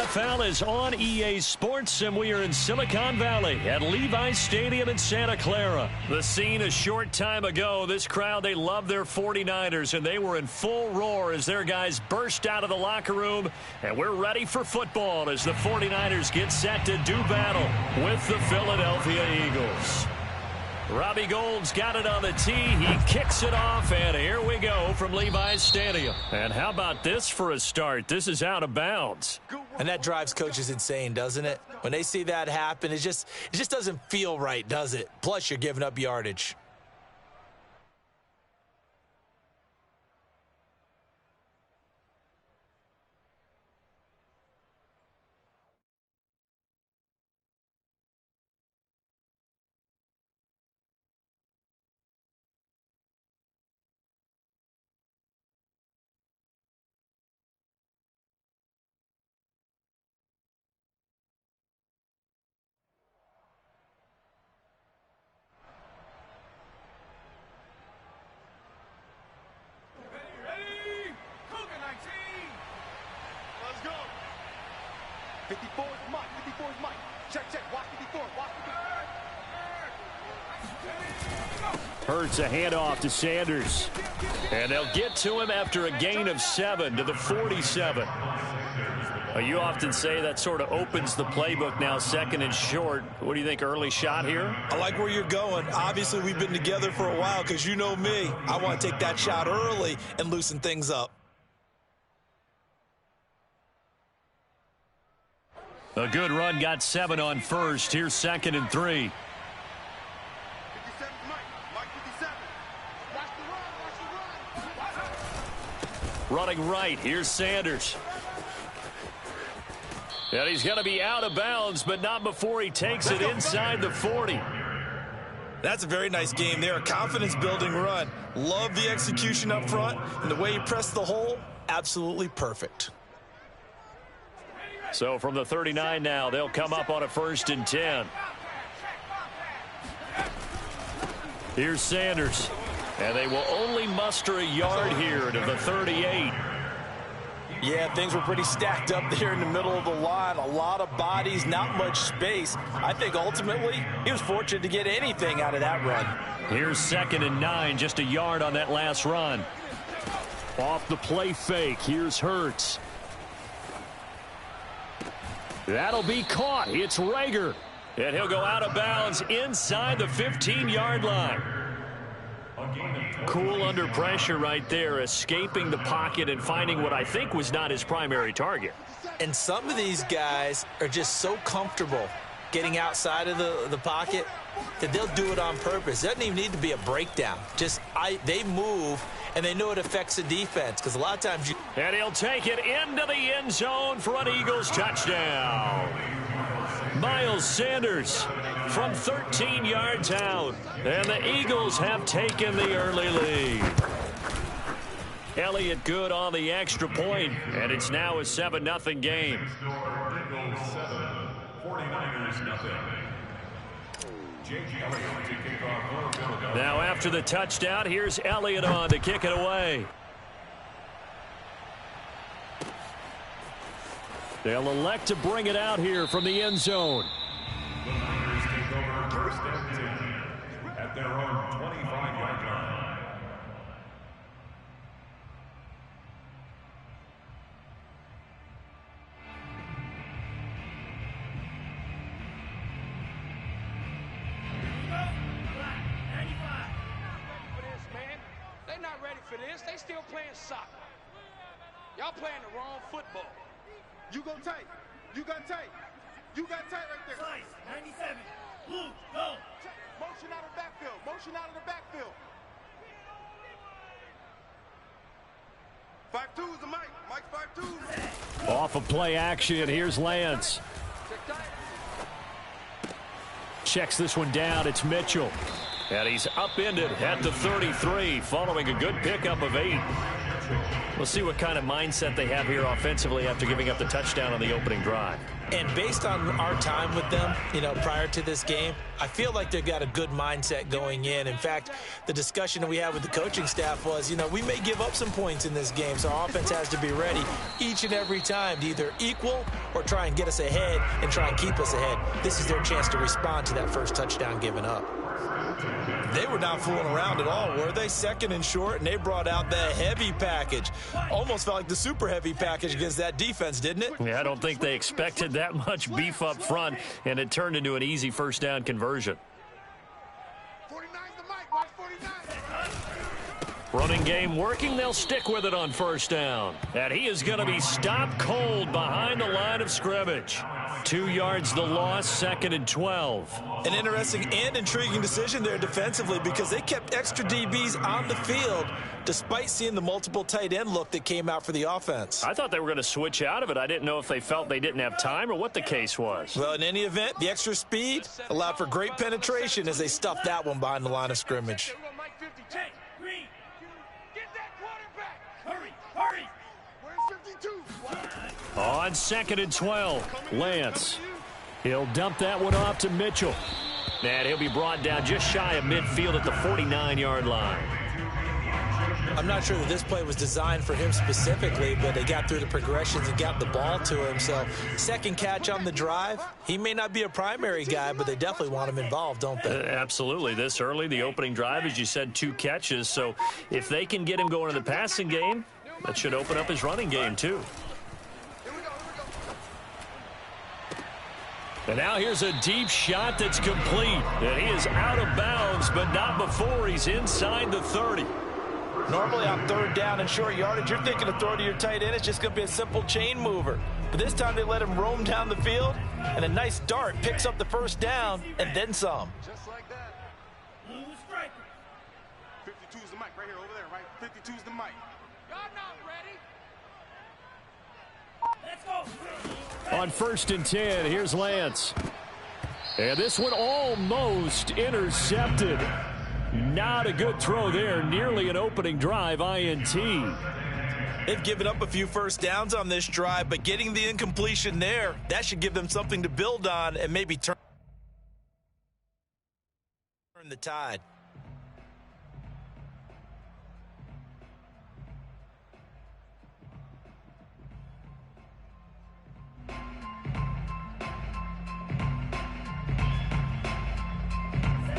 NFL is on EA Sports, and we are in Silicon Valley at Levi's Stadium in Santa Clara. The scene a short time ago. This crowd, they love their 49ers, and they were in full roar as their guys burst out of the locker room. And we're ready for football as the 49ers get set to do battle with the Philadelphia Eagles. Robbie Gould's got it on the tee. He kicks it off, and here we go from Levi's Stadium. And how about this for a start? This is out of bounds. And that drives coaches insane, doesn't it? When they see that happen, it just doesn't feel right, does it? Plus, you're giving up yardage. Hurts a handoff to Sanders. And they'll get to him after a gain of 7 to the 47. You often say that sort of opens the playbook now, second and short. What do you think, early shot here? I like where you're going. Obviously, we've been together for a while because you know me. I want to take that shot early and loosen things up. A good run, got 7 on first. Here's second and 3. Running right, here's Sanders. And he's going to be out of bounds, but not before he takes it inside the 40. That's a very nice game there, a confidence-building run. Love the execution up front, and the way he pressed the hole, absolutely perfect. So from the 39 now, they'll come up on a 1st and 10. Here's Sanders. And they will only muster a yard here to the 38. Yeah, things were pretty stacked up there in the middle of the line. A lot of bodies, not much space. I think ultimately he was fortunate to get anything out of that run. Here's 2nd and 9, just a yard on that last run. Off the play fake, here's Hurts. That'll be caught. It's Rager. And he'll go out of bounds inside the 15-yard line. Cool under pressure right there, escaping the pocket and finding what I think was not his primary target. And some of these guys are just so comfortable getting outside of the pocket that they'll do it on purpose. It doesn't even need to be a breakdown. They move, and they know it affects the defense because a lot of times And he'll take it into the end zone for an Eagles touchdown. Miles Sanders from 13 yards out. And the Eagles have taken the early lead. Elliott good on the extra point, and it's now a 7-0 game. 49ers nothing. Now after the touchdown, here's Elliott on to kick it away. They'll elect to bring it out here from the end zone. The Niners take over 1st and 10 at their own 25-yard line. They're not ready for this. They still playing soccer. Y'all playing the wrong football. You go tight. You got tight. You got tight right there. Slice, 97. Blue, go. Motion out of the backfield. Motion out of the backfield. 5-2 is the Mike. Mike's 5-2. Off of play action, here's Lance. Checks this one down, it's Mitchell. And he's upended at the 33, following a good pickup of 8. We'll see what kind of mindset they have here offensively after giving up the touchdown on the opening drive. And based on our time with them, prior to this game, I feel like they've got a good mindset going in. In fact, the discussion that we had with the coaching staff was, we may give up some points in this game, so our offense has to be ready each and every time to either equal or try and get us ahead and try and keep us ahead. This is their chance to respond to that first touchdown given up. They were not fooling around at all, were they? Second and short, and they brought out the heavy package. Almost felt like the super heavy package against that defense, didn't it? Yeah, I don't think they expected that much beef up front, and it turned into an easy first down conversion. 49's the mic, watch 49. Running game working. They'll stick with it on first down. And he is going to be stopped cold behind the line of scrimmage. 2 yards the loss, 2nd and 12. An interesting and intriguing decision there defensively because they kept extra DBs on the field despite seeing the multiple tight end look that came out for the offense. I thought they were going to switch out of it. I didn't know if they felt they didn't have time or what the case was. Well, in any event, the extra speed allowed for great penetration as they stuffed that one behind the line of scrimmage. Hey, Green. Get that quarterback. Hurry, hurry. Where's 52? On 2nd and 12, Lance. He'll dump that one off to Mitchell. And he'll be brought down just shy of midfield at the 49-yard line. I'm not sure that this play was designed for him specifically, but they got through the progressions and got the ball to him. So second catch on the drive. He may not be a primary guy, but they definitely want him involved, don't they? Absolutely. This early, the opening drive, as you said, 2 catches. So if they can get him going in the passing game, that should open up his running game too. And now here's a deep shot that's complete. And he is out of bounds, but not before he's inside the 30. Normally on third down and short yardage, you're thinking of throw to your tight end. It's just going to be a simple chain mover. But this time they let him roam down the field, and a nice dart picks up the first down and then some. Just like that. Blue striker. 52's the mic right here, over there, right? 52's the mic. Y'all not ready. Let's go. On 1st and 10, here's Lance. And this one almost intercepted. Not a good throw there. Nearly an opening drive INT. They've given up a few first downs on this drive, but getting the incompletion there, that should give them something to build on and maybe turn the tide.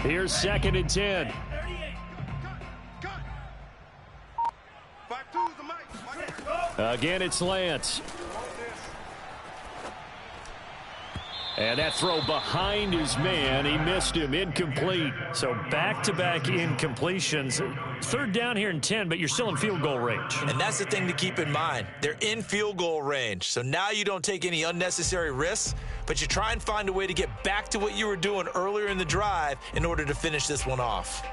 Here's 2nd and 10. 38. Cut. 52's the mic. Again, it's Lance. And that throw behind his man. He missed him. Incomplete. So back-to-back incompletions. 3rd down here and 10, but you're still in field goal range. And that's the thing to keep in mind. They're in field goal range. So now you don't take any unnecessary risks, but you try and find a way to get back to what you were doing earlier in the drive in order to finish this one off.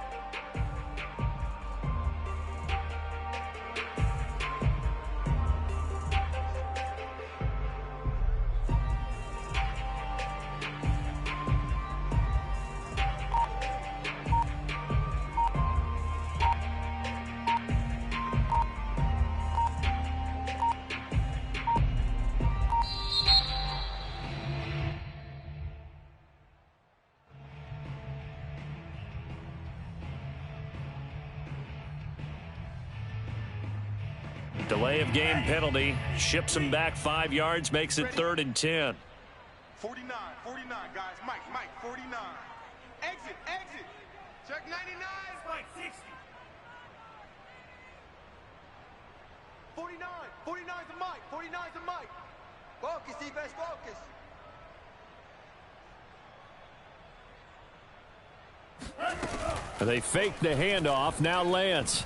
Delay of game penalty. Ships him back 5 yards. Makes it 3rd and 10. 49, guys. Mike, 49. Exit. Check 99. Spike 60. 49's the mic. 49's the mic. Focus, defense, focus. They fake the handoff. Now Lance.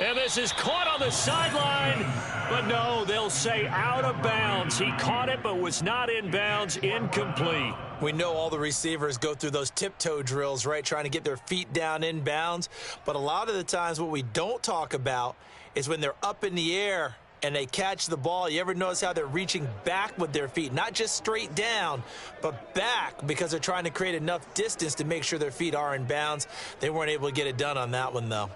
And this is caught on the sideline. But no, they'll say out of bounds. He caught it but was not in bounds. Incomplete. We know all the receivers go through those tiptoe drills, right, trying to get their feet down in bounds. But a lot of the times what we don't talk about is when they're up in the air and they catch the ball. You ever notice how they're reaching back with their feet? Not just straight down, but back because they're trying to create enough distance to make sure their feet are in bounds. They weren't able to get it done on that one, though.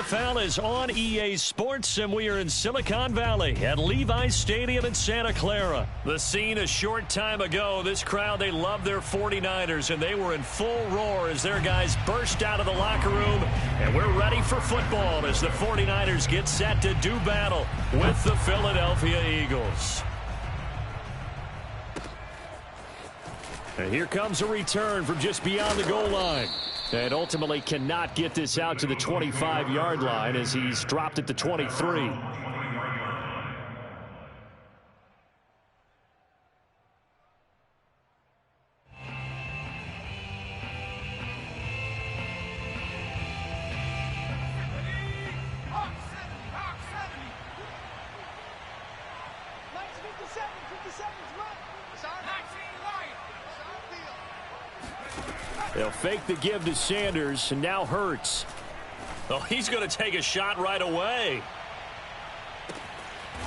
NFL is on EA Sports, and we are in Silicon Valley at Levi's Stadium in Santa Clara. The scene a short time ago. This crowd, they love their 49ers, and they were in full roar as their guys burst out of the locker room. And we're ready for football as the 49ers get set to do battle with the Philadelphia Eagles. And here comes a return from just beyond the goal line. And ultimately cannot get this out to the 25-yard line as he's dropped at the 23. They'll fake the give to Sanders, and now Hurts. Oh, he's going to take a shot right away.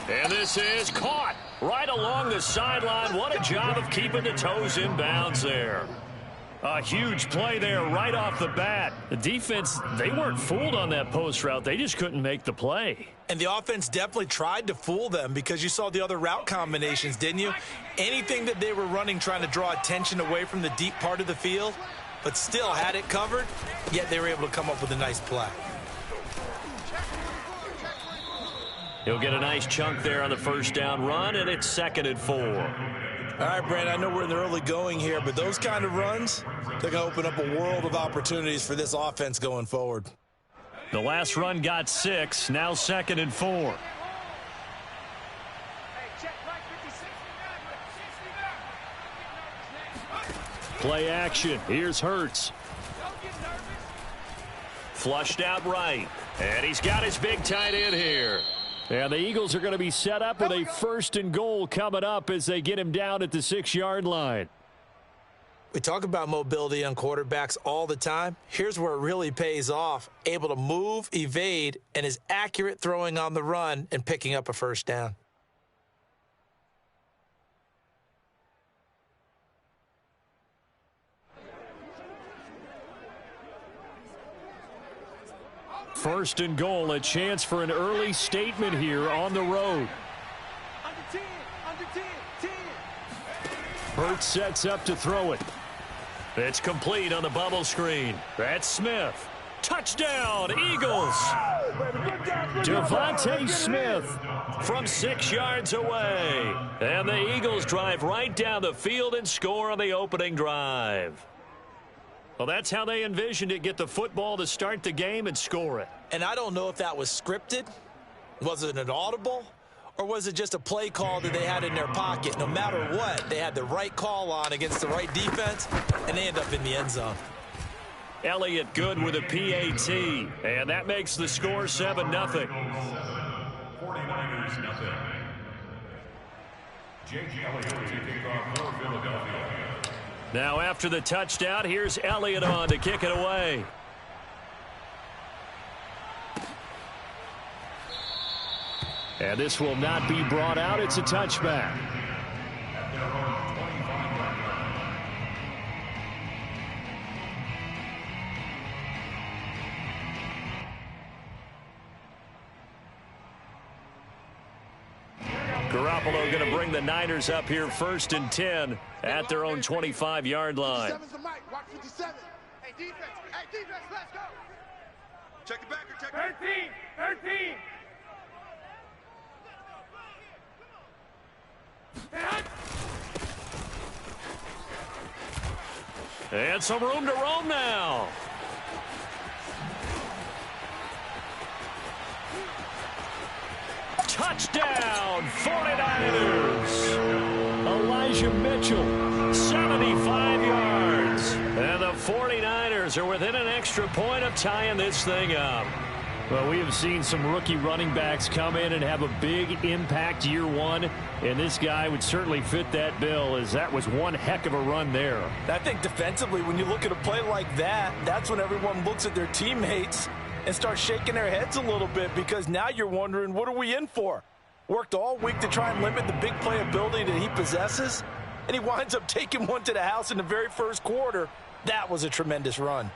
And this is caught right along the sideline. What a job of keeping the toes in bounds there. A huge play there right off the bat. The defense, they weren't fooled on that post route. They just couldn't make the play. And the offense definitely tried to fool them because you saw the other route combinations, didn't you? Anything that they were running trying to draw attention away from the deep part of the field, but still had it covered, yet they were able to come up with a nice play. He'll get a nice chunk there on the first down run, and it's 2nd and 4. All right, Brandon, I know we're in the early going here, but those kind of runs, they're going to open up a world of opportunities for this offense going forward. The last run got 6, now 2nd and 4. Play action. Here's Hurts. Flushed out right. And he's got his big tight end here. And the Eagles are going to be set up with a 1st and goal coming up as they get him down at the 6-yard line. We talk about mobility on quarterbacks all the time. Here's where it really pays off. Able to move, evade, and is accurate throwing on the run and picking up a first down. First and goal, a chance for an early statement here on the road. Under 10. Hurts sets up to throw it. It's complete on the bubble screen. That's Smith. Touchdown, Eagles! Devontae Smith from 6 yards away. And the Eagles drive right down the field and score on the opening drive. Well, that's how they envisioned it, get the football to start the game and score it. And I don't know if that was scripted. Was it an audible? Or was it just a play call that they had in their pocket? No matter what, they had the right call on against the right defense, and they end up in the end zone. Elliott good with a PAT, and that makes the score 7-0. 49ers nothing. Jake Elliott taking off for Philadelphia. Now after the touchdown, here's Elliott on to kick it away. And this will not be brought out. It's a touchback. Garoppolo going to bring the Niners up here 1st and 10 at their own 25-yard line. 57's the mic. Watch 57. Hey, defense. Hey, defense, let's go. Check it back or check it. 13. And some room to roam now. Touchdown, 49ers. Elijah Mitchell, 75 yards. And the 49ers are within an extra point of tying this thing up. Well, we have seen some rookie running backs come in and have a big impact year one, and this guy would certainly fit that bill, as that was one heck of a run there. I think defensively, when you look at a play like that, that's when everyone looks at their teammates and starts shaking their heads a little bit, because now you're wondering, what are we in for? Worked all week to try and limit the big playability that he possesses, and he winds up taking one to the house in the very first quarter. That was a tremendous run.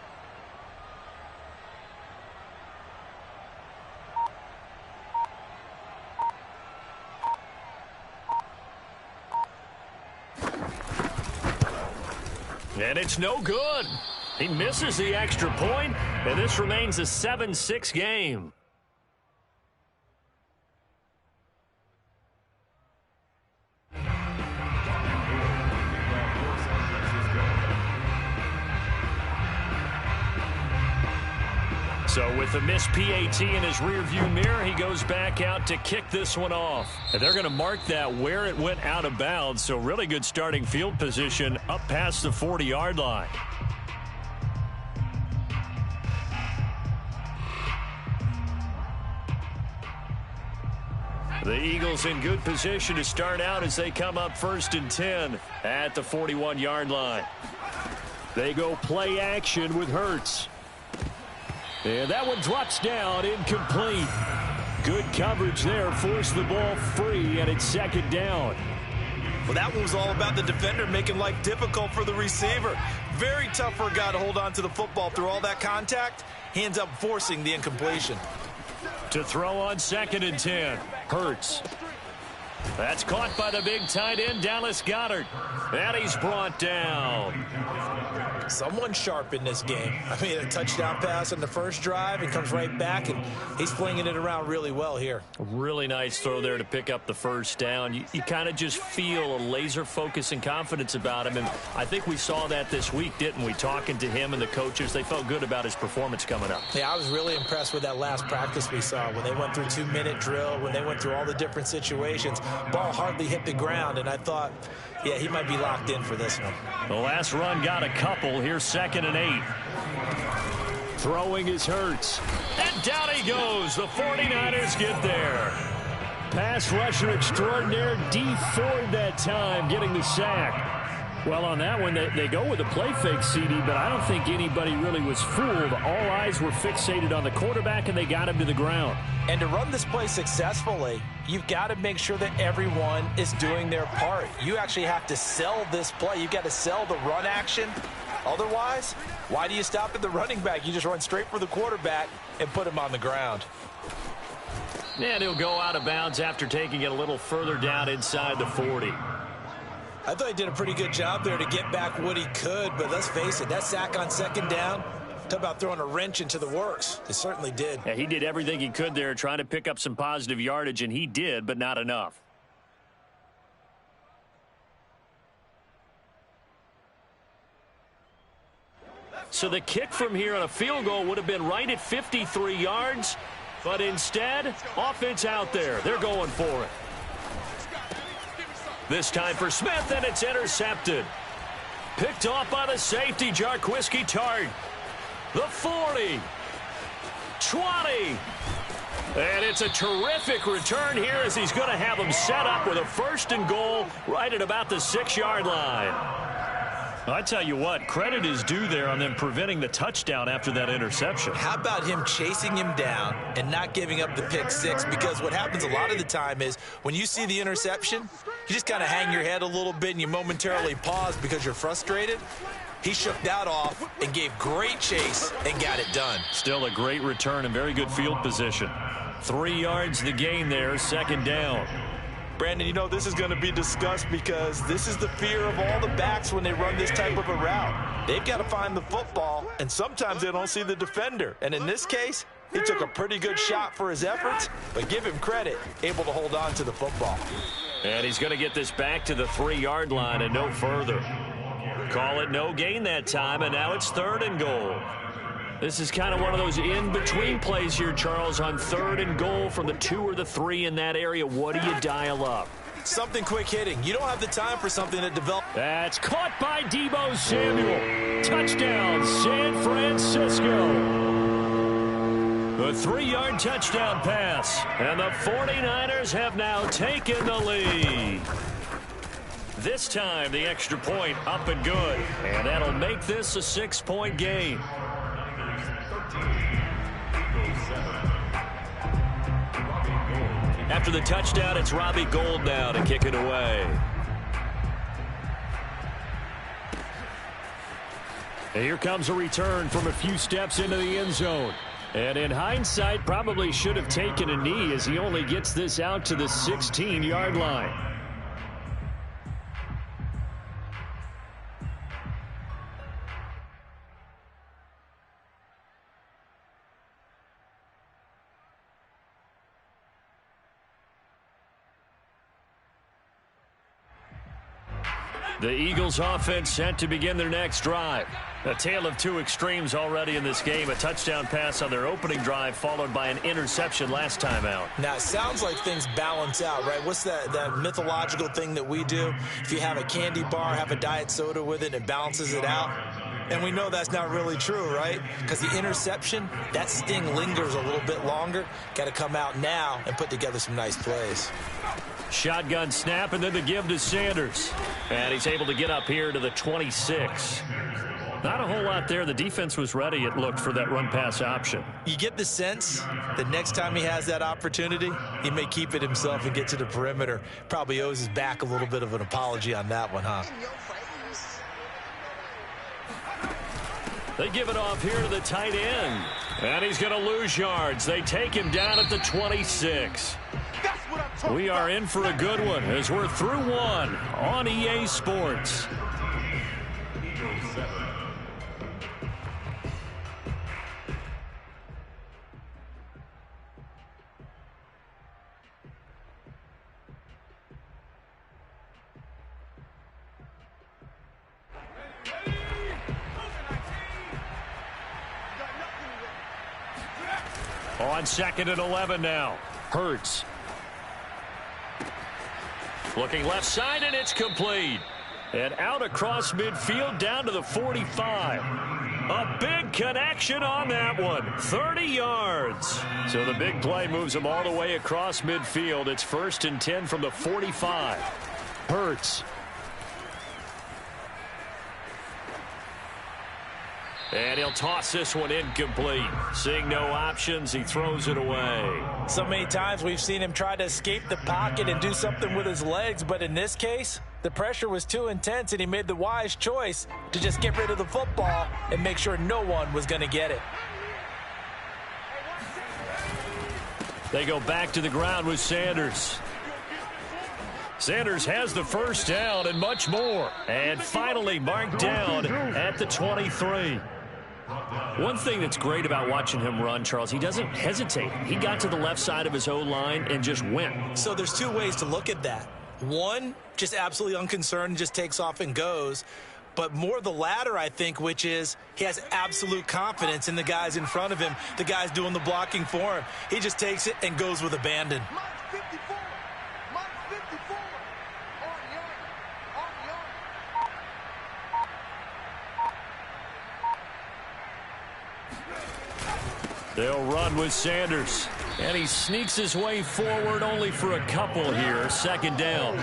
And it's no good. He misses the extra point, and this remains a 7-6 game. So with the missed PAT in his rearview mirror, he goes back out to kick this one off. And they're going to mark that where it went out of bounds. So really good starting field position up past the 40-yard line. The Eagles in good position to start out as they come up 1st and 10 at the 41-yard line. They go play action with Hurts. And that one drops down, incomplete. Good coverage there, forced the ball free, and it's 2nd down. Well, that one was all about the defender making life difficult for the receiver. Very tough for a guy to hold on to the football through all that contact. He ends up forcing the incompletion. To throw on 2nd and 10, Hurts. That's caught by the big tight end, Dallas Goedert. And he's brought down. Someone sharp in this game. I mean, a touchdown pass on the first drive and comes right back, and he's flinging it around really well here. Really nice throw there to pick up the first down. You kind of just feel a laser focus and confidence about him, and I think we saw that this week, didn't we? Talking to him and the coaches, they felt good about his performance coming up. Yeah, I was really impressed with that last practice we saw when they went through 2-minute drill, when they went through all the different situations. Ball hardly hit the ground, and I thought, yeah, he might be locked in for this one. The last run got a couple. Here's 2nd and 8. Throwing is Hurts. And down he goes. The 49ers get there. Pass rusher extraordinaire, D Ford that time, getting the sack. Well, on that one, they go with a play fake, CD, but I don't think anybody really was fooled. All eyes were fixated on the quarterback, and they got him to the ground. And to run this play successfully, you've got to make sure that everyone is doing their part. You actually have to sell this play. You've got to sell the run action. Otherwise, why do you stop at the running back? You just run straight for the quarterback and put him on the ground. And he'll go out of bounds after taking it a little further down inside the 40. I thought he did a pretty good job there to get back what he could, but let's face it, that sack on 2nd down, talk about throwing a wrench into the works. It certainly did. Yeah, he did everything he could there trying to pick up some positive yardage, and he did, but not enough. So the kick from here on a field goal would have been right at 53 yards, but instead, offense out there. They're going for it. This time for Smith, and it's intercepted. Picked off by the safety, Jarquiski Tart. The 40. 20. And it's a terrific return here as he's going to have them set up with a 1st and goal right at about the 6-yard line. I tell you what, credit is due there on them preventing the touchdown after that interception. How about him chasing him down and not giving up the pick six? Because what happens a lot of the time is when you see the interception, you just kind of hang your head a little bit and you momentarily pause because you're frustrated. He shook that off and gave great chase and got it done. Still a great return and very good field position. 3 yards the gain there, 2nd down. Brandon, you know, this is going to be discussed because this is the fear of all the backs when they run this type of a route. They've got to find the football, and sometimes they don't see the defender. And in this case, he took a pretty good shot for his efforts, but give him credit, able to hold on to the football. And he's going to get this back to the 3-yard line and no further. Call it no gain that time, and now it's 3rd and goal. This is kind of one of those in-between plays here, Charles, on 3rd and goal from the 2 or the 3 in that area. What do you dial up? Something quick hitting. You don't have the time for something that develops. That's caught by Deebo Samuel. Touchdown, San Francisco. A 3-yard touchdown pass, and the 49ers have now taken the lead. This time, the extra point up and good, and that'll make this a 6-point game. After the touchdown, it's Robbie Gould now to kick it away. And here comes a return from a few steps into the end zone. And in hindsight, probably should have taken a knee as he only gets this out to the 16-yard line. The Eagles offense set to begin their next drive. A tale of two extremes already in this game. A touchdown pass on their opening drive followed by an interception last time out. Now, it sounds like things balance out, right? What's that mythological thing that we do? If you have a candy bar, have a diet soda with it, it balances it out. And we know that's not really true, right? Because the interception, that sting lingers a little bit longer. Got to come out now and put together some nice plays. Shotgun snap and then the give to Sanders. And he's able to get up here to the 26. Not a whole lot there. The defense was ready, it looked, for that run-pass option. You get the sense that next time he has that opportunity, he may keep it himself and get to the perimeter. Probably owes his back a little bit of an apology on that one, huh? They give it off here to the tight end. And he's going to lose yards. They take him down at the 26. We are in for a good one as we're through one on EA Sports. On 2nd and 11 now. Hurts. Looking left side, and it's complete. And out across midfield down to the 45. A big connection on that one. 30 yards. So the big play moves them all the way across midfield. It's 1st and 10 from the 45. Hurts. And he'll toss this one incomplete. Seeing no options, he throws it away. So many times we've seen him try to escape the pocket and do something with his legs, but in this case, the pressure was too intense and he made the wise choice to just get rid of the football and make sure no one was going to get it. They go back to the ground with Sanders. Sanders has the first down and much more. And finally marked down at the 23. One thing that's great about watching him run, Charles, he doesn't hesitate. He got to the left side of his O-line and just went. So there's two ways to look at that. One, just absolutely unconcerned, just takes off and goes. But more the latter, I think, which is he has absolute confidence in the guys in front of him, the guys doing the blocking for him. He just takes it and goes with abandon. They'll run with Sanders. And he sneaks his way forward only for a couple here. 2nd down.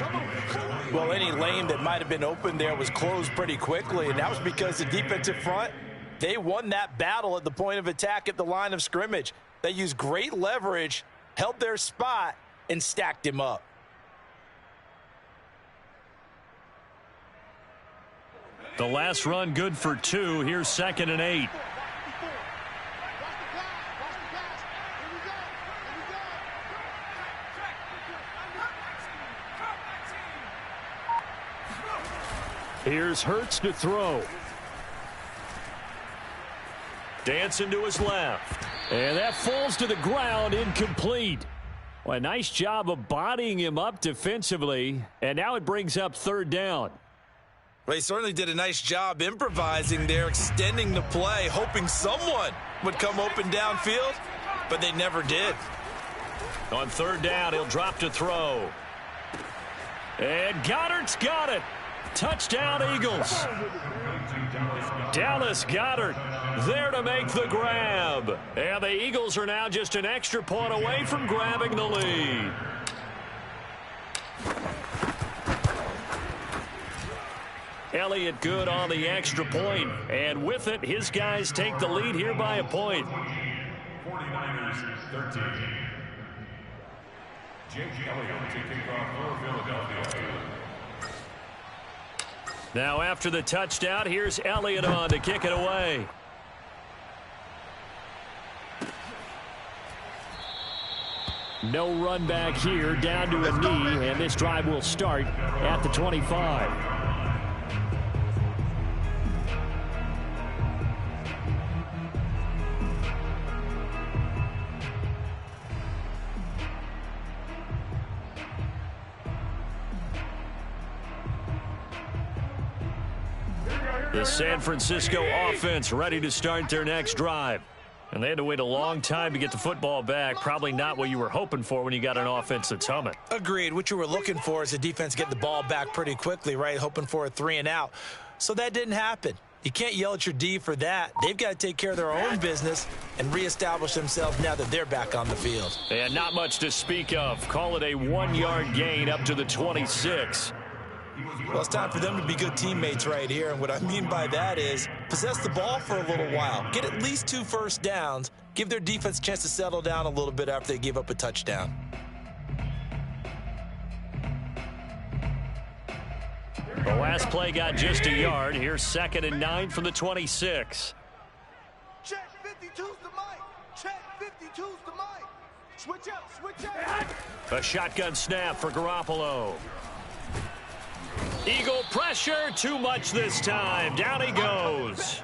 Well, any lane that might have been open there was closed pretty quickly, and that was because the defensive front, they won that battle at the point of attack at the line of scrimmage. They used great leverage, held their spot, and stacked him up. The last run good for 2. Here's 2nd and 8. Here's Hurts to throw. Dancing to his left. And that falls to the ground, incomplete. Well, a nice job of bodying him up defensively. And now it brings up 3rd down. Well, he certainly did a nice job improvising there, extending the play, hoping someone would come open downfield, but they never did. On 3rd down, he'll drop to throw. And Goddard's got it. Touchdown, Eagles. Dallas Goedert there to make the grab. And the Eagles are now just an extra point away from grabbing the lead. Elliott good on the extra point. And with it, his guys take the lead here by a point. 49ers 13. Jake Elliott to kick off for Philadelphia. Now after the touchdown, here's Elliott on to kick it away. No run back here, down to a knee, and this drive will start at the 25. The San Francisco offense ready to start their next drive. And they had to wait a long time to get the football back. Probably not what you were hoping for when you got an offense that's humming. Agreed. What you were looking for is the defense get the ball back pretty quickly, right? Hoping for a 3 and out. So that didn't happen. You can't yell at your D for that. They've got to take care of their own business and reestablish themselves now that they're back on the field. And not much to speak of. Call it a 1-yard gain up to the 26. Well, it's time for them to be good teammates right here. And what I mean by that is possess the ball for a little while. Get at least 2 first downs. Give their defense a chance to settle down a little bit after they give up a touchdown. The last play got just a yard. Here's 2nd and 9 from the 26. Check 52's the mic. Check 52's the mic. Switch up, switch up. A shotgun snap for Garoppolo. Eagle pressure, too much this time. Down he goes.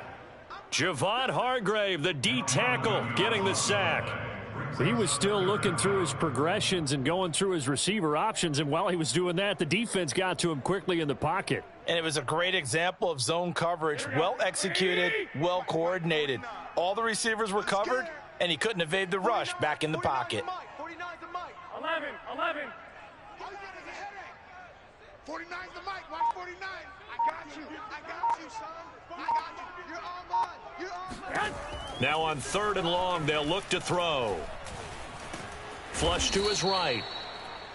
Javon Hargrave, the D tackle, getting the sack. He was still looking through his progressions and going through his receiver options, and while he was doing that, the defense got to him quickly in the pocket. And it was a great example of zone coverage, well executed, well coordinated. All the receivers were covered, and he couldn't evade the rush back in the pocket. 11, 11. 49's the mic. Watch 49. I got you. I got you, son. I got you. You're all mine. You're all mine. Now on 3rd and long, they'll look to throw. Flush to his right.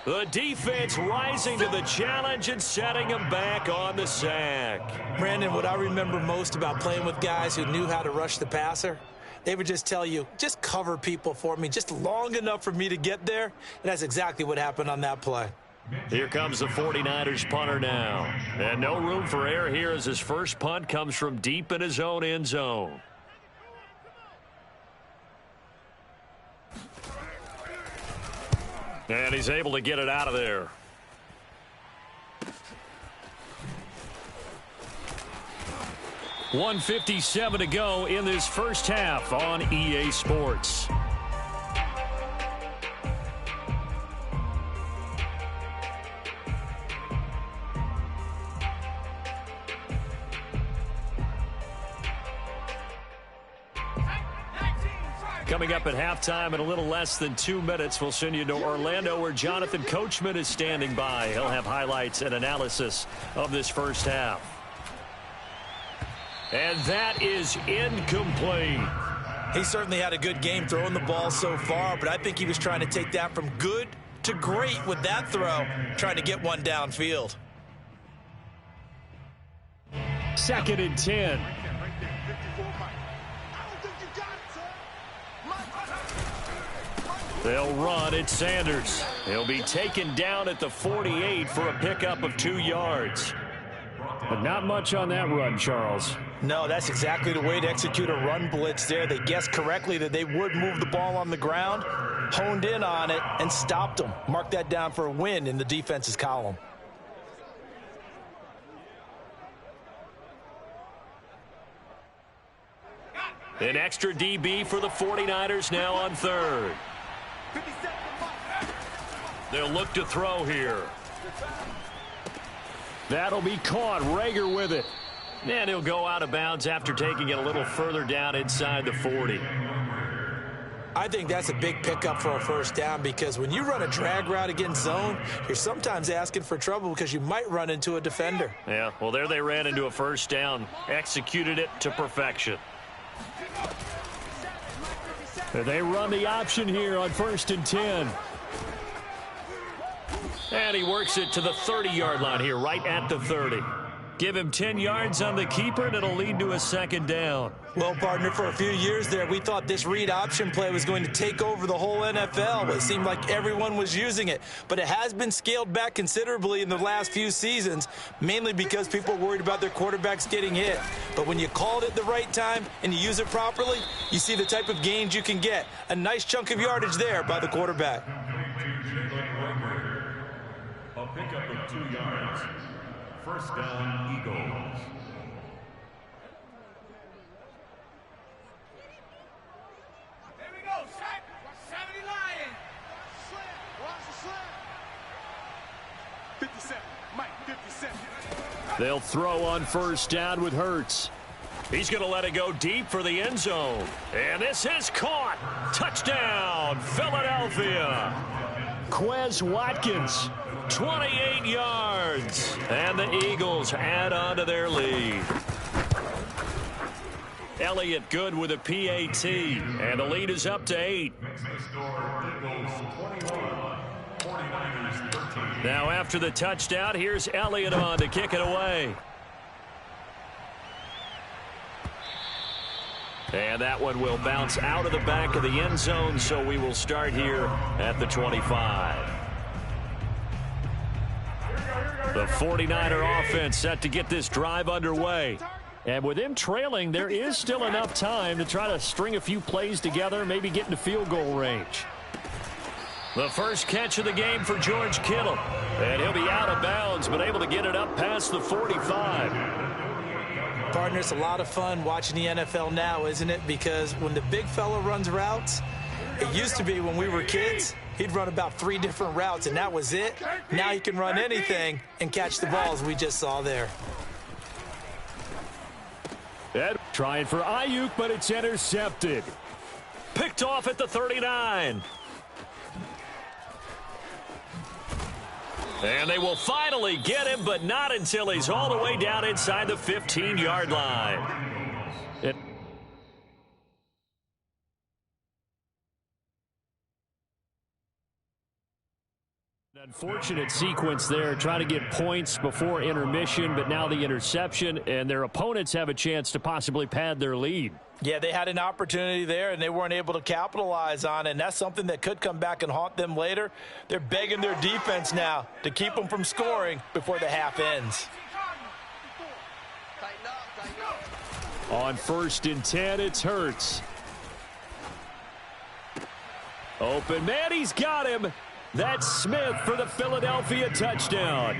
The defense rising to the challenge and setting him back on the sack. Brandon, what I remember most about playing with guys who knew how to rush the passer, they would just tell you, just cover people for me, just long enough for me to get there. And that's exactly what happened on that play. Here comes the 49ers punter now. And no room for error here as his first punt comes from deep in his own end zone. And he's able to get it out of there. .157 to go in this first half on EA Sports. Coming up at halftime in a little less than 2 minutes, we'll send you to Orlando where Jonathan Coachman is standing by. He'll have highlights and analysis of this first half. And that is incomplete. He certainly had a good game throwing the ball so far, but I think he was trying to take that from good to great with that throw, trying to get one downfield. 2nd and 10. They'll run. It's Sanders. He'll be taken down at the 48 for a pickup of 2 yards. But not much on that run, Charles. No, that's exactly the way to execute a run blitz there. They guessed correctly that they would move the ball on the ground, honed in on it, and stopped them. Mark that down for a win in the defense's column. An extra DB for the 49ers now on 3rd. They'll look to throw here. That'll be caught. Rager with it. And he'll go out of bounds after taking it a little further down inside the 40. I think that's a big pickup for a first down because when you run a drag route against zone, you're sometimes asking for trouble because you might run into a defender. Yeah, well, there they ran into a first down, executed it to perfection. They run the option here on 1st and 10. And he works it to the 30-yard line here, right at the 30. Give him 10 yards on the keeper, and it'll lead to a 2nd down. Well, partner, for a few years there, we thought this read option play was going to take over the whole NFL. It seemed like everyone was using it. But it has been scaled back considerably in the last few seasons, mainly because people are worried about their quarterbacks getting hit. But when you call it at the right time and you use it properly, you see the type of gains you can get. A nice chunk of yardage there by the quarterback. A pickup of 2 yards. First down, Eagles. Here we go, sack. 70 Lions. Watch the slam. 57. Mike, 57. They'll throw on first down with Hurts. He's going to let it go deep for the end zone. And this is caught. Touchdown, Philadelphia. Quez Watkins, 28 yards. And the Eagles add on to their lead. Elliott good with a PAT. And the lead is up to 8. Now after the touchdown, here's Elliott on to kick it away. And that one will bounce out of the back of the end zone, so we will start here at the 25. The 49er offense set to get this drive underway. And with them trailing, there is still enough time to try to string a few plays together, maybe get into field goal range. The first catch of the game for George Kittle. And he'll be out of bounds, but able to get it up past the 45. Partner, it's a lot of fun watching the NFL now, isn't it? Because when the big fella runs routes, it used to be when we were kids, he'd run about 3 different routes, and that was it. Now he can run anything and catch the balls we just saw there. Ed trying for Ayuk, but it's intercepted. Picked off at the 39. And they will finally get him, but not until he's all the way down inside the 15-yard line. Unfortunate sequence there, trying to get points before intermission, but now the interception, and their opponents have a chance to possibly pad their lead. Yeah, they had an opportunity there, and they weren't able to capitalize on it, and that's something that could come back and haunt them later. They're begging their defense now to keep them from scoring before the half ends. On 1st and 10, it's Hurts. Open man, he's got him. That's Smith for the Philadelphia touchdown.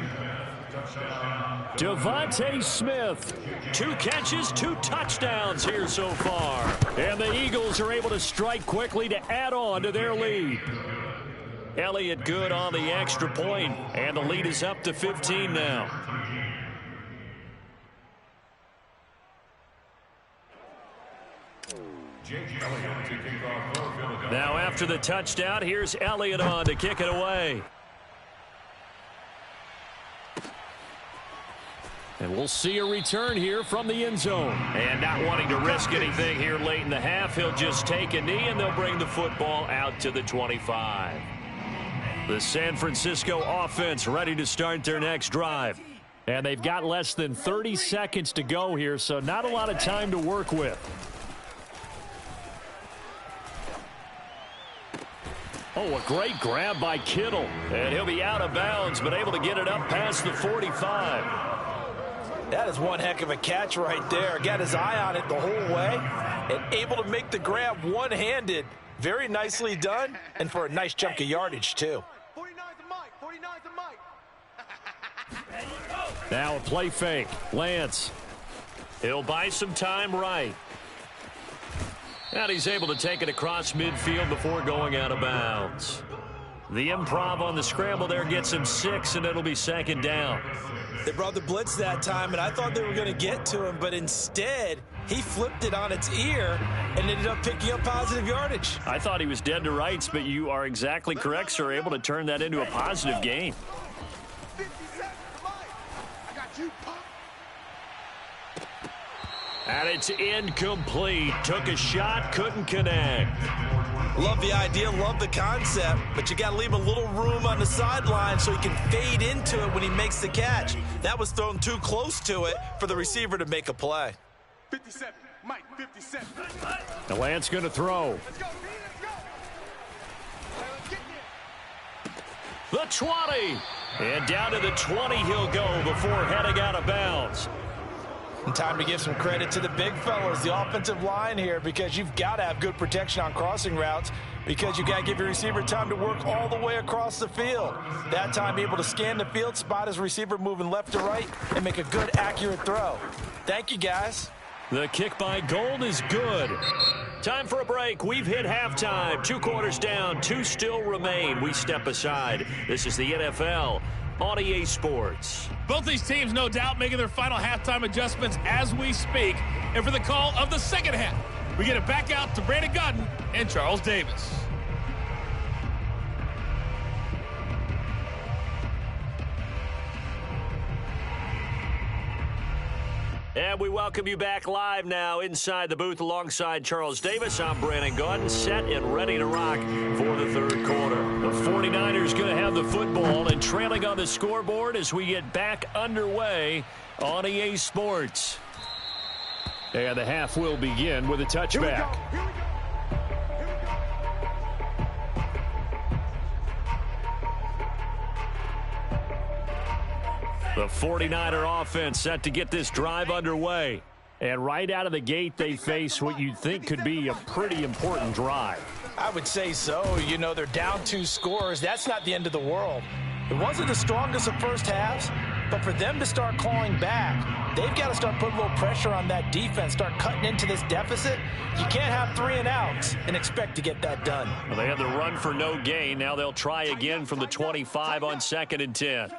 Devontae Smith. 2 catches, 2 touchdowns here so far. And the Eagles are able to strike quickly to add on to their lead. Elliott good on the extra point, and the lead is up to 15 now. Now after the touchdown, here's Elliott on to kick it away. And we'll see a return here from the end zone. And not wanting to risk anything here late in the half, he'll just take a knee, and they'll bring the football out to the 25. The San Francisco offense ready to start their next drive. And they've got less than 30 seconds to go here, so not a lot of time to work with. Oh, a great grab by Kittle. And he'll be out of bounds, but able to get it up past the 45. That is one heck of a catch right there. Got his eye on it the whole way and able to make the grab one-handed. Very nicely done, and for a nice chunk of yardage, too. 49's the mic. 49's the mic. Now a play fake. Lance. He'll buy some time right. And he's able to take it across midfield before going out of bounds. The improv on the scramble there gets him 6, and it'll be 2nd down. They brought the blitz that time, and I thought they were going to get to him, but instead he flipped it on its ear and ended up picking up positive yardage. I thought he was dead to rights, but you are exactly correct, sir. Able to turn that into a positive gain. 50 seconds to mic. I got you, Pop. And it's incomplete. Took a shot, couldn't connect. Love the idea, love the concept, but you got to leave a little room on the sideline so he can fade into it when he makes the catch. That was thrown too close to it for the receiver to make a play. 57. Mike, 57. The Lance going to throw. Let's go, B, let's go. Let's get there. The 20. And down to the 20 he'll go before heading out of bounds. And time to give some credit to the big fellas, the offensive line here, because you've got to have good protection on crossing routes because you got to give your receiver time to work all the way across the field. That time able to scan the field, spot his receiver moving left to right, and make a good, accurate throw. Thank you, guys. The kick by Gold is good. Time for a break. We've hit halftime. 2 quarters down, 2 still remain. We step aside. This is the NFL on EA Sports. Both these teams, no doubt, making their final halftime adjustments as we speak. And for the call of the second half, we get it back out to Brandon Gaudin and Charles Davis. And we welcome you back live now inside the booth alongside Charles Davis. I'm Brandon Gaudin, set and ready to rock for the third quarter. The 49ers going to have the football and trailing on the scoreboard as we get back underway on EA Sports. And the half will begin with a touchback. The 49er offense set to get this drive underway. And right out of the gate, they face what you'd think could be a pretty important drive. I would say so. You know, they're down 2 scores. That's not the end of the world. It wasn't the strongest of first halves, but for them to start clawing back, they've got to start putting a little pressure on that defense, start cutting into this deficit. You can't have 3 and outs and expect to get that done. Well, they had the run for no gain. Now they'll try again from the 25 on 2nd and 10.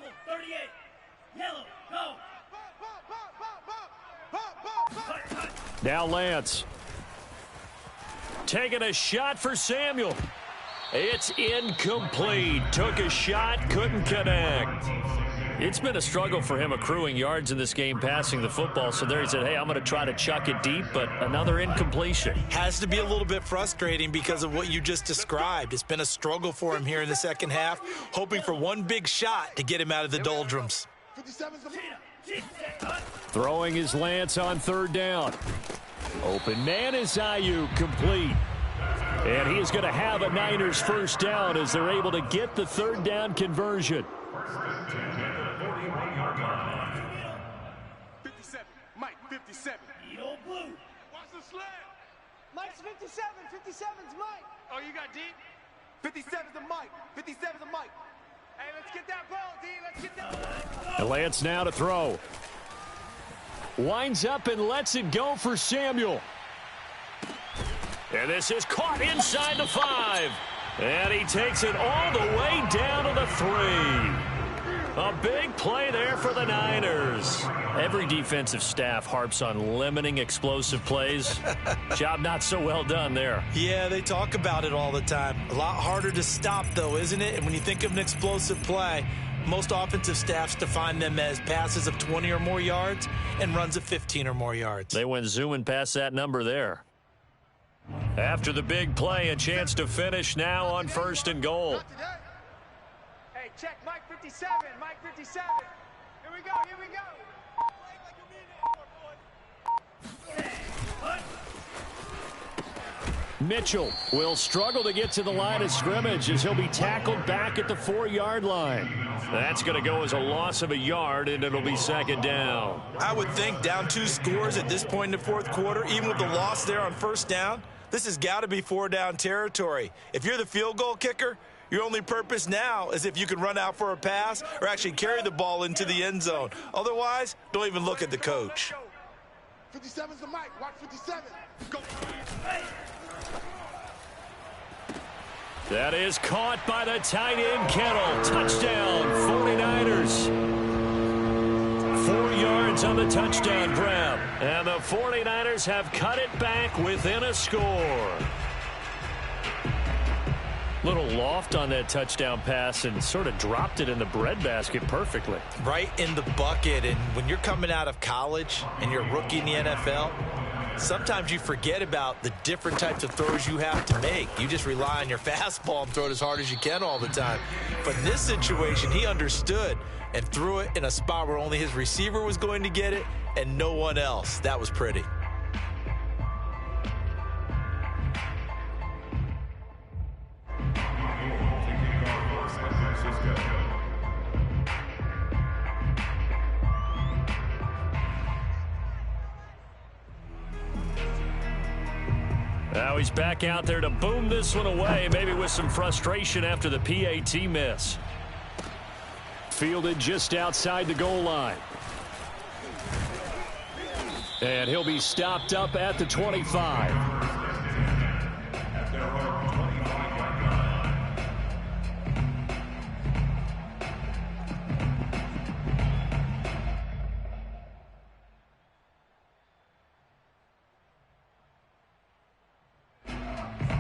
Now Lance. Taking a shot for Samuel. It's incomplete. Took a shot, couldn't connect. It's been a struggle for him accruing yards in this game, passing the football. So there he said, hey, I'm going to try to chuck it deep, but another incompletion. Has to be a little bit frustrating because of what you just described. It's been a struggle for him here in the second half, hoping for one big shot to get him out of the doldrums. Throwing his Lance on 3rd down. Open man is Ayuk, complete. And he is going to have a Niners first down as they're able to get the 3rd down conversion. 57, Mike, 57. Yo, blue. Watch the slam. Mike's 57, 57's Mike. Oh, you got deep? 57's the Mike, 57's the Mike. Hey, let's get that ball, D. Let's get that. And Lance now to throw. Winds up and lets it go for Samuel. And this is caught inside the 5. And he takes it all the way down to the 3. A big play there for the Niners. Every defensive staff harps on limiting explosive plays. Job not so well done there. Yeah, they talk about it all the time. A lot harder to stop, though, isn't it? And when you think of an explosive play, most offensive staffs define them as passes of 20 or more yards and runs of 15 or more yards. They went zooming past that number there. After the big play, a chance to finish now on 1st and goal. Hey, check Mike 57, Mike 57. Here we go, here we go. Mitchell will struggle to get to the line of scrimmage as he'll be tackled back at the 4-yard line. That's going to go as a loss of a yard, and it'll be 2nd down. I would think down 2 scores at this point in the 4th quarter, even with the loss there on 1st down, this has got to be 4-down territory. If you're the field goal kicker, your only purpose now is if you can run out for a pass or actually carry the ball into the end zone. Otherwise, don't even look at the coach. 57's the Mike. Watch 57. Go. That is caught by the tight end, Kettle. Touchdown, 49ers. 4 yards on the touchdown grab. And the 49ers have cut it back within a score. Little loft on that touchdown pass and sort of dropped it in the breadbasket perfectly. Right in the bucket. And when you're coming out of college and you're a rookie in the NFL, sometimes you forget about the different types of throws you have to make. You just rely on your fastball and throw it as hard as you can all the time. But in this situation, he understood and threw it in a spot where only his receiver was going to get it and no one else. That was pretty. Now he's back out there to boom this one away, maybe with some frustration after the PAT miss. Fielded just outside the goal line. And he'll be stopped up at the 25.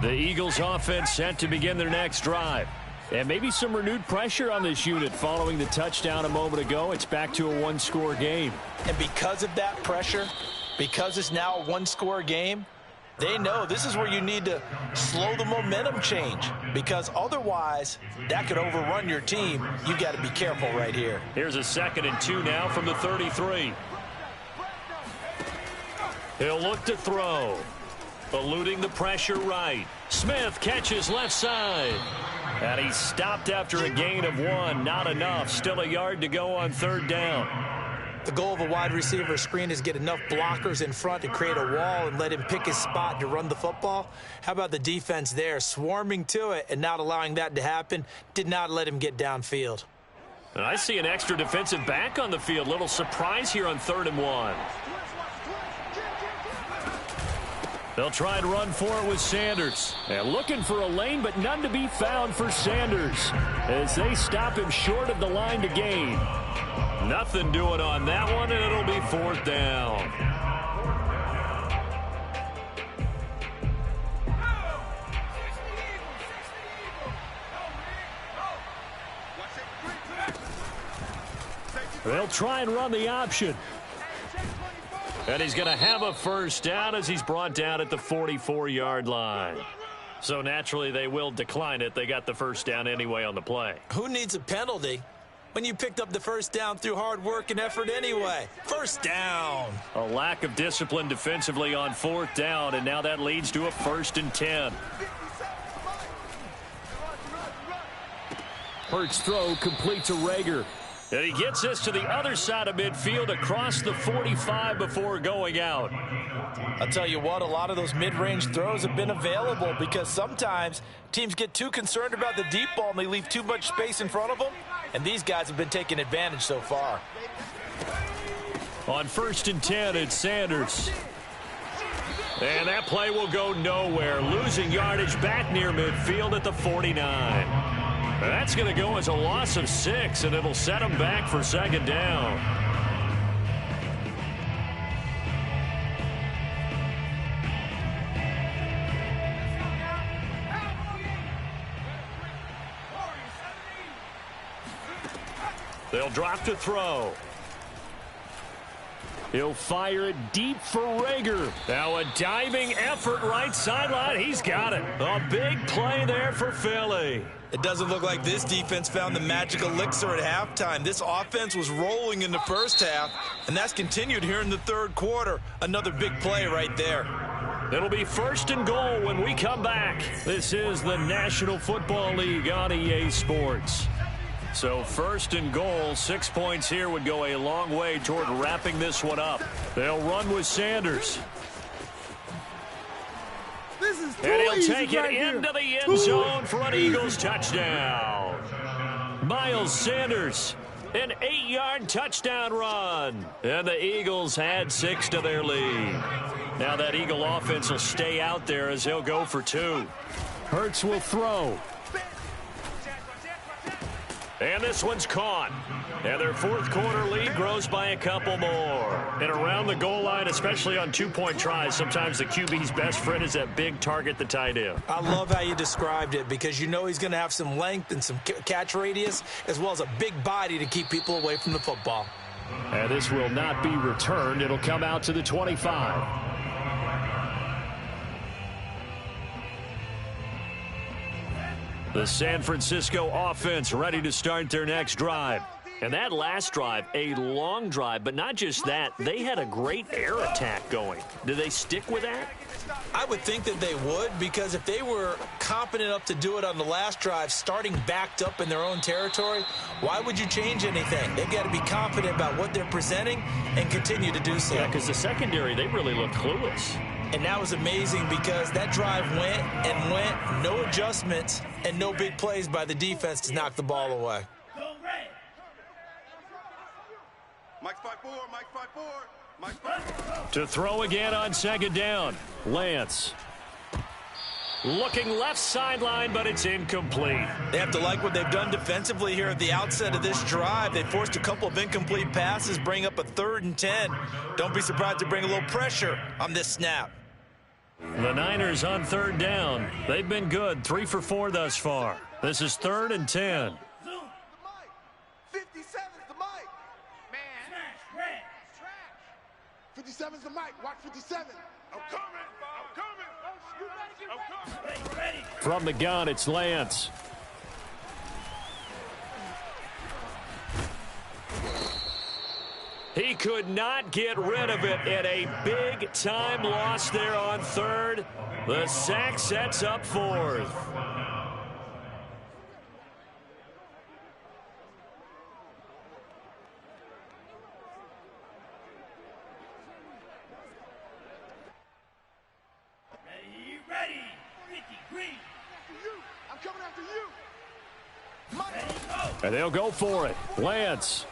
The Eagles offense set to begin their next drive. And maybe some renewed pressure on this unit following the touchdown a moment ago. It's back to a one-score game. And because of that pressure, because it's now a one-score game, they know this is where you need to slow the momentum change, because otherwise that could overrun your team. You got to be careful right here. Here's a 2nd and 2 now from the 33. He'll look to throw. Eluding the pressure right. Smith catches left side. And he's stopped after a gain of 1. Not enough. Still a yard to go on 3rd down. The goal of a wide receiver screen is get enough blockers in front to create a wall and let him pick his spot to run the football. How about the defense there, swarming to it and not allowing that to happen? Did not let him get downfield. And I see an extra defensive back on the field. Little surprise here on 3rd and 1. They'll try and run for it with Sanders. And looking for a lane, but none to be found for Sanders as they stop him short of the line to gain. Nothing doing on that one, and it'll be 4th down. They'll try and run the option. And he's going to have a 1st down as he's brought down at the 44-yard line. So naturally they will decline it. They got the 1st down anyway on the play. Who needs a penalty when you picked up the 1st down through hard work and effort anyway? 1st down. A lack of discipline defensively on 4th down, and now that leads to a 1st and 10. Hurts throw complete to Rager. And he gets this to the other side of midfield across the 45 before going out. I'll tell you what, a lot of those mid-range throws have been available because sometimes teams get too concerned about the deep ball and they leave too much space in front of them. And these guys have been taking advantage so far. On 1st and 10, it's Sanders. And that play will go nowhere. Losing yardage back near midfield at the 49. That's going to go as a loss of 6, and it'll set them back for 2nd down. They'll drop to throw. He'll fire it deep for Rager. Now a diving effort right sideline. He's got it. A big play there for Philly. It doesn't look like this defense found the magic elixir at halftime. This offense was rolling in the 1st half, and that's continued here in the 3rd quarter. Another big play right there. It'll be 1st and goal when we come back. This is the National Football League on EA Sports. So 1st and goal, 6 points here would go a long way toward wrapping this one up. They'll run with Sanders. And he'll take it into the end zone for an Eagles touchdown. Miles Sanders, an 8-yard touchdown run. And the Eagles add 6 to their lead. Now that Eagle offense will stay out there as they'll go for 2. Hurts will throw. And this one's caught. And their 4th quarter lead grows by a couple more. And around the goal line, especially on 2-point tries, sometimes the QB's best friend is that big target, the tight end. I love how you described it because you know he's going to have some length and some catch radius as well as a big body to keep people away from the football. And this will not be returned. It'll come out to the 25. The San Francisco offense ready to start their next drive. And that last drive, a long drive, but not just that. They had a great air attack going. Do they stick with that? I would think that they would, because if they were competent enough to do it on the last drive, starting backed up in their own territory, why would you change anything? They've got to be confident about what they're presenting and continue to do so. Yeah, because the secondary, they really looked clueless. And that was amazing because that drive went and went, no adjustments and no big plays by the defense to knock the ball away. Mike's 5-4, Mike's 5-4, Mike's 5-4. To throw again on 2nd down, Lance. Looking left sideline, but it's incomplete. They have to like what they've done defensively here at the outset of this drive. They forced a couple of incomplete passes, bring up a 3rd and 10. Don't be surprised to bring a little pressure on this snap. The Niners on third down. They've been good, 3 for 4 thus far. This is 3rd and 10. 57's the mic. Man. 57's the mic. Watch 57. I'm coming. From the gun, it's Lance. He could not get rid of it at a big-time loss there on 3rd. The sack sets up 4th. Ready. I'm coming after you. And they'll go for it. Lance.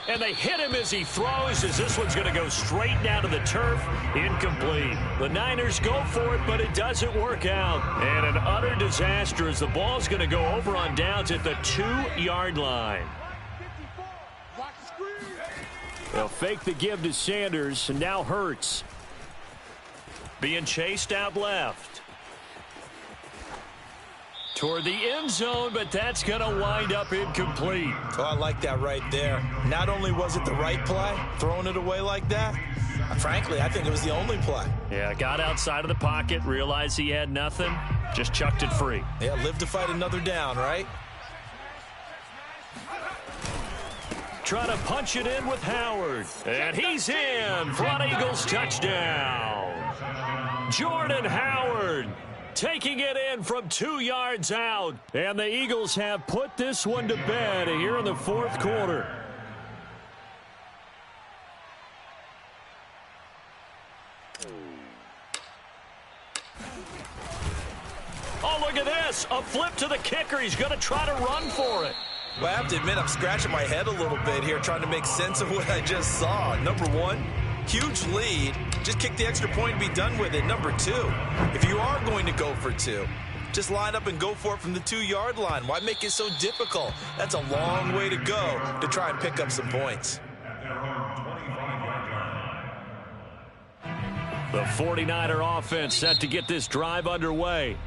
And they hit him as he throws, as this one's going to go straight down to the turf. Incomplete. The Niners go for it, but it doesn't work out. And an utter disaster as the ball's going to go over on downs at the 2-yard line. They'll fake the give to Sanders, and now Hurts. Being chased out left. Toward the end zone, but that's going to wind up incomplete. Oh, I like that right there. Not only was it the right play, throwing it away like that, frankly, I think it was the only play. Yeah, got outside of the pocket, realized he had nothing, just chucked it free. Yeah, live to fight another down, right? Trying to punch it in with Howard. And he's in for an Eagles touchdown. Jordan Howard taking it in from 2 yards out. And the Eagles have put this one to bed here in the 4th quarter. Oh, look at this. A flip to the kicker. He's going to try to run for it. Well, I have to admit, I'm scratching my head a little bit here trying to make sense of what I just saw. Number one, huge lead. Just kick the extra point and be done with it. Number two, if you are going to go for two, just line up and go for it from the 2-yard line. Why make it so difficult? That's a long way to go to try and pick up some points. The 49er offense set to get this drive underway.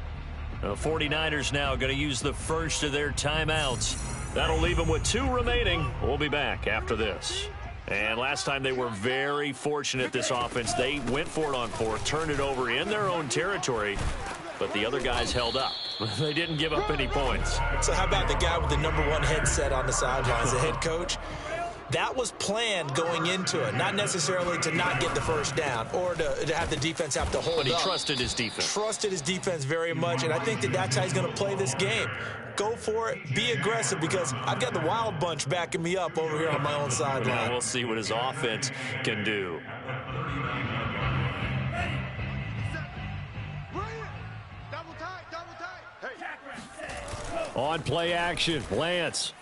The 49ers now going to use the first of their timeouts. That'll leave them with 2 remaining. We'll be back after this. And last time they were very fortunate, this offense. They went for it on 4th, turned it over in their own territory, but the other guys held up. They didn't give up any points. So how about the guy with the number 1 headset on the sidelines, the head coach? That was planned going into it, not necessarily to not get the first down or to have the defense have to hold up. But he trusted his defense. Trusted his defense very much, and I think that's how he's going to play this game. Go for it, be aggressive, because I've got the wild bunch backing me up over here on my own sideline. Yeah, we'll see what his offense can do. On play action, Lance.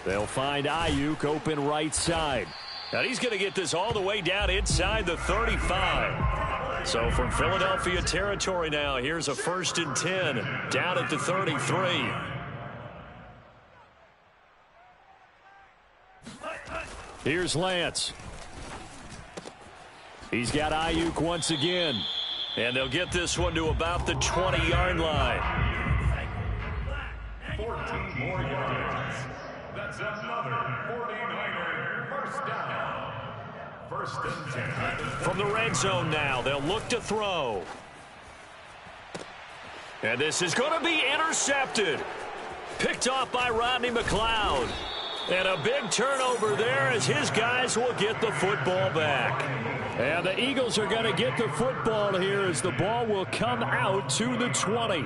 They'll find Ayuk open right side. And he's going to get this all the way down inside the 35. So from Philadelphia territory now, here's a 1st and 10 down at the 33. Here's Lance. He's got Ayuk once again. And they'll get this one to about the 20-yard line. 14 more yards. That's another 49er first down. 1st and 10. From the red zone now, they'll look to throw. And this is going to be intercepted. Picked off by Rodney McLeod. And a big turnover there as his guys will get the football back. And the Eagles are going to get the football here as the ball will come out to the 20.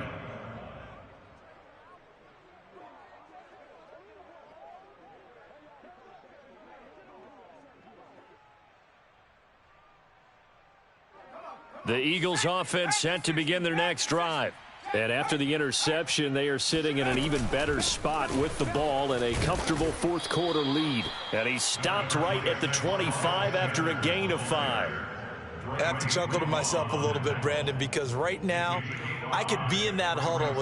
The Eagles offense set to begin their next drive. And after the interception, they are sitting in an even better spot with the ball and a comfortable 4th quarter lead. And he stopped right at the 25 after a gain of 5. I have to chuckle to myself a little bit, Brandon, because right now I could be in that huddle with